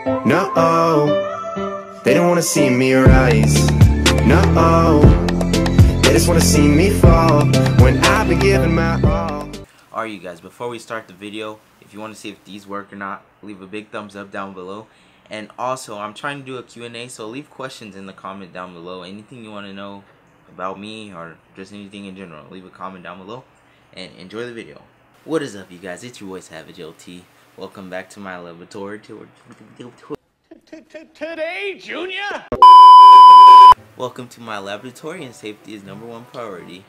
No, they don't wanna see me rise. No, they just wanna see me fall when I've been giving my all. Alright you guys, before we start the video, if you want to see if these work or not, leave a big thumbs up down below. And also, I'm trying to do a Q&A, so leave questions in the comment down below. Anything you want to know about me or just anything in general, leave a comment down below and enjoy the video. What is up you guys, it's your boy SavageLT. Welcome back to my laboratory. Today, Junior? Welcome to my laboratory, and safety is #1 priority.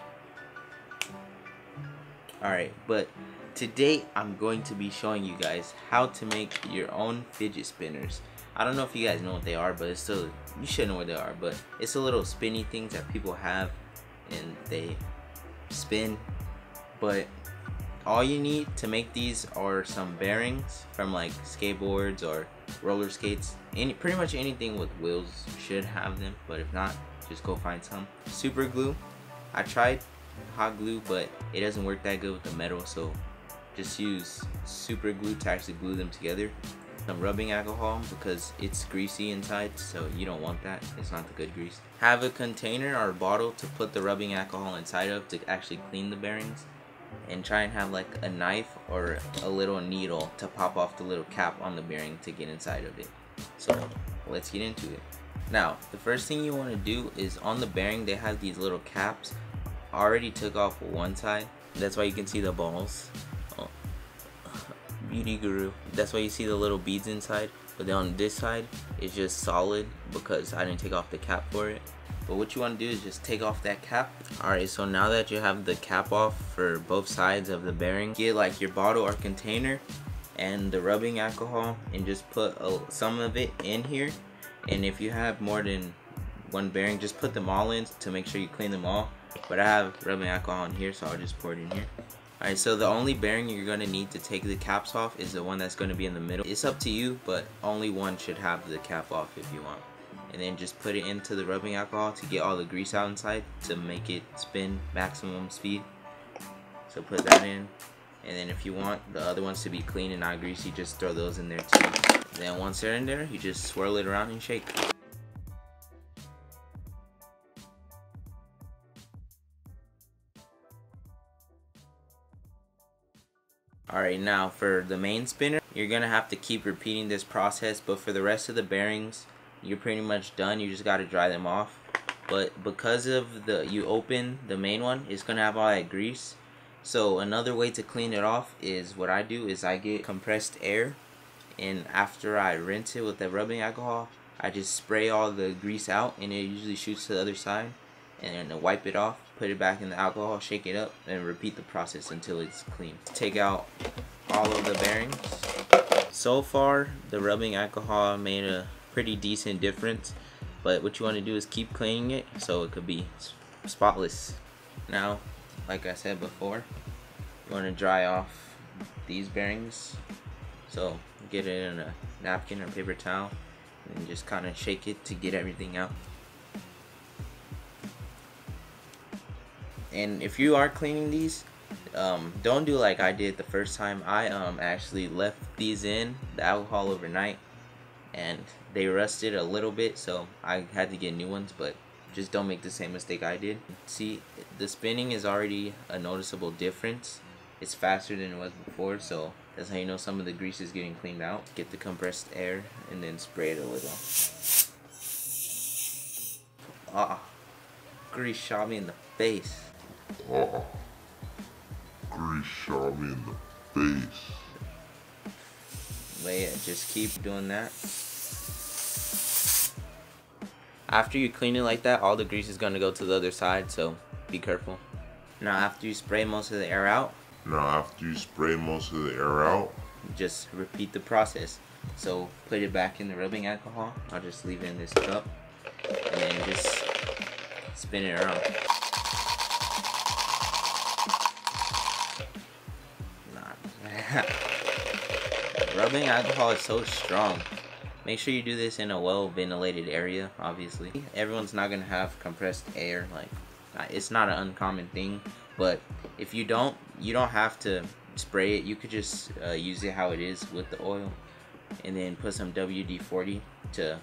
Alright, but today I'm going to be showing you guys how to make your own fidget spinners. I don't know if you guys know what they are, but it's still, you should know what they are, but it's a little spinny things that people have and they spin. But all you need to make these are some bearings from like skateboards or roller skates. Pretty much anything with wheels should have them, but if not, just go find some. Super glue. I tried hot glue, but it doesn't work that good with the metal, so just use super glue to actually glue them together. Some rubbing alcohol because it's greasy inside, so you don't want that. It's not the good grease. Have a container or a bottle to put the rubbing alcohol inside of to actually clean the bearings, and try and have like a knife or a little needle to pop off the little cap on the bearing to get inside of it. So let's get into it. Now the first thing you want to do is on the bearing they have these little caps. I already took off one side, that's why you can see the balls. Oh, beauty guru. That's why you see the little beads inside, but then on this side it's just solid because I didn't take off the cap for it. But what you want to do is just take off that cap. Alright, so now that you have the cap off for both sides of the bearing, get like your bottle or container and the rubbing alcohol and just put some of it in here. And if you have more than one bearing, just put them all in to make sure you clean them all. But I have rubbing alcohol in here, so I'll just pour it in here. Alright, so the only bearing you're going to need to take the caps off is the one that's going to be in the middle. It's up to you, but only one should have the cap off if you want. And then just put it into the rubbing alcohol to get all the grease out inside to make it spin maximum speed. So put that in, and then if you want the other ones to be clean and not greasy, just throw those in there too. Then once they're in there, you just swirl it around and shake. Alright, now for the main spinner, you're gonna have to keep repeating this process, but for the rest of the bearings you're pretty much done. You just got to dry them off. But because of you open the main one, it's gonna have all that grease. So another way to clean it off is what I do is I get compressed air, and after I rinse it with the rubbing alcohol, I just spray all the grease out, and it usually shoots to the other side, and then wipe it off, put it back in the alcohol, shake it up, and repeat the process until it's clean. Take out all of the bearings. So far the rubbing alcohol made a pretty decent difference, but what you want to do is keep cleaning it so it could be spotless. Now, like I said before, you want to dry off these bearings, so get it in a napkin or paper towel and just kind of shake it to get everything out. And if you are cleaning these, don't do like I did the first time. I actually left these in the alcohol overnight and they rusted a little bit, so I had to get new ones. But just don't make the same mistake I did. See, the spinning is already a noticeable difference. It's faster than it was before, so that's how you know some of the grease is getting cleaned out. Get the compressed air and then spray it a little. Ah, grease shot me in the face. Oh, grease shot me in the face. But yeah, just keep doing that. After you clean it like that, all the grease is going to go to the other side, so be careful. Now after you spray most of the air out, just repeat the process. So put it back in the rubbing alcohol. I'll just leave it in this cup and then just spin it around. Rubbing alcohol is so strong. Make sure you do this in a well ventilated area. Obviously everyone's not gonna have compressed air, like it's not an uncommon thing, but if you don't have to spray it. You could just use it how it is with the oil, and then put some WD-40 to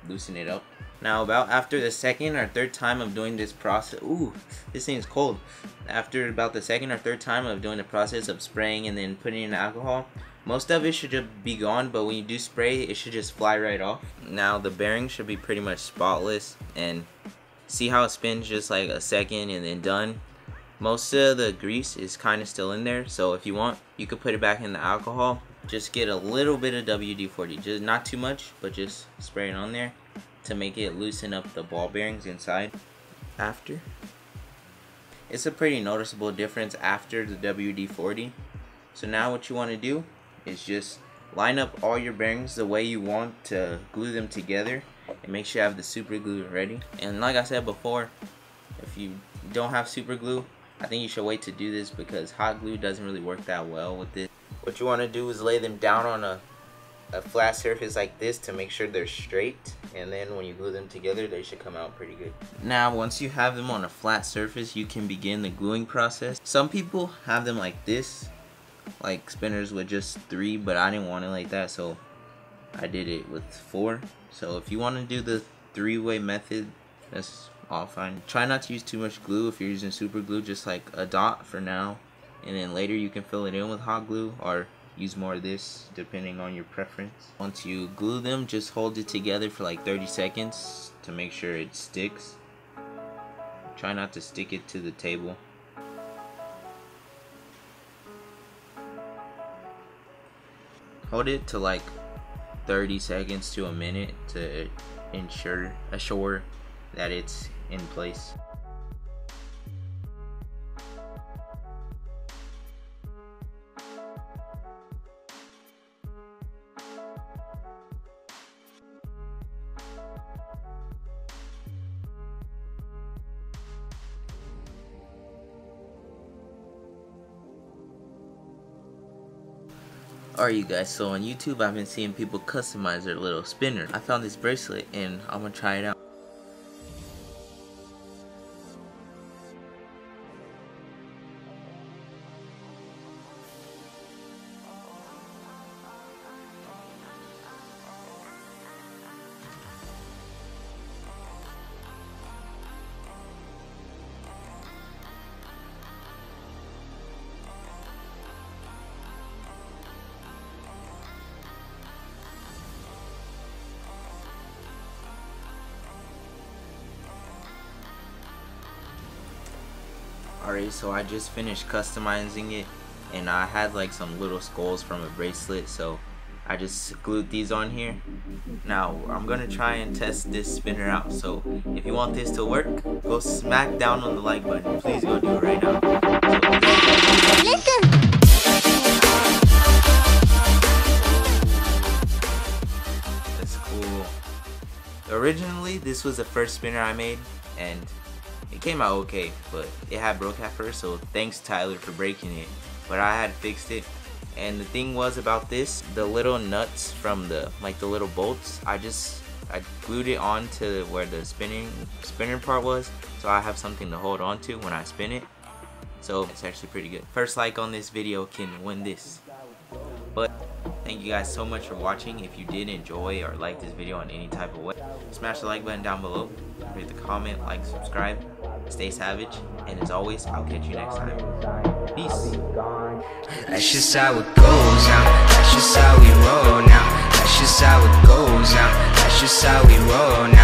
loosen it up. Now about after the second or third time of doing this process, ooh, this thing's cold. After about the second or third time of doing the process of spraying and then putting in alcohol, most of it should just be gone, but when you do spray, it should just fly right off. Now the bearing should be pretty much spotless, and see how it spins just like a second and then done. Most of the grease is kind of still in there, so if you want, you could put it back in the alcohol. Just get a little bit of WD-40, just not too much, but just spray it on there to make it loosen up the ball bearings inside. After, it's a pretty noticeable difference after the WD-40. So now what you want to do is just line up all your bearings the way you want to glue them together, and make sure you have the super glue ready. And like I said before, if you don't have super glue, I think you should wait to do this because hot glue doesn't really work that well with this. What you want to do is lay them down on a flat surface like this to make sure they're straight, and then when you glue them together, they should come out pretty good. Now once you have them on a flat surface, you can begin the gluing process. Some people have them like this, like spinners with just 3, but I didn't want it like that, so I did it with 4. So if you want to do the 3-way method, that's all fine. Try not to use too much glue. If you're using super glue, just like a dot for now, and then later you can fill it in with hot glue or use more of this depending on your preference. Once you glue them, just hold it together for like 30 seconds to make sure it sticks. Try not to stick it to the table. Hold it to like 30 seconds to a minute to assure that it's in place. Alright you guys, so on YouTube I've been seeing people customize their little spinner. I found this bracelet and I'm gonna try it out. Alright, so I just finished customizing it, and I had like some little skulls from a bracelet, so I just glued these on here. Now I'm gonna try and test this spinner out, so if you want this to work, go smack down on the like button. Please go do it right now. That's cool. Originally this was the first spinner I made, and it came out okay, but it had broke at first, so thanks Tyler for breaking it. But I had fixed it, and the thing was about this, the little nuts from the little bolts, I glued it on to where the spinner part was, so I have something to hold on to when I spin it. So it's actually pretty good. First like on this video can win this. But thank you guys so much for watching. If you did enjoy or like this video in any type of way, smash the like button down below, leave the comment, like, subscribe, stay savage, and as always, I'll catch you next time. Peace. That's just how it goes now. That's just how we roll now. That's just how it goes now. That's just how we roll now.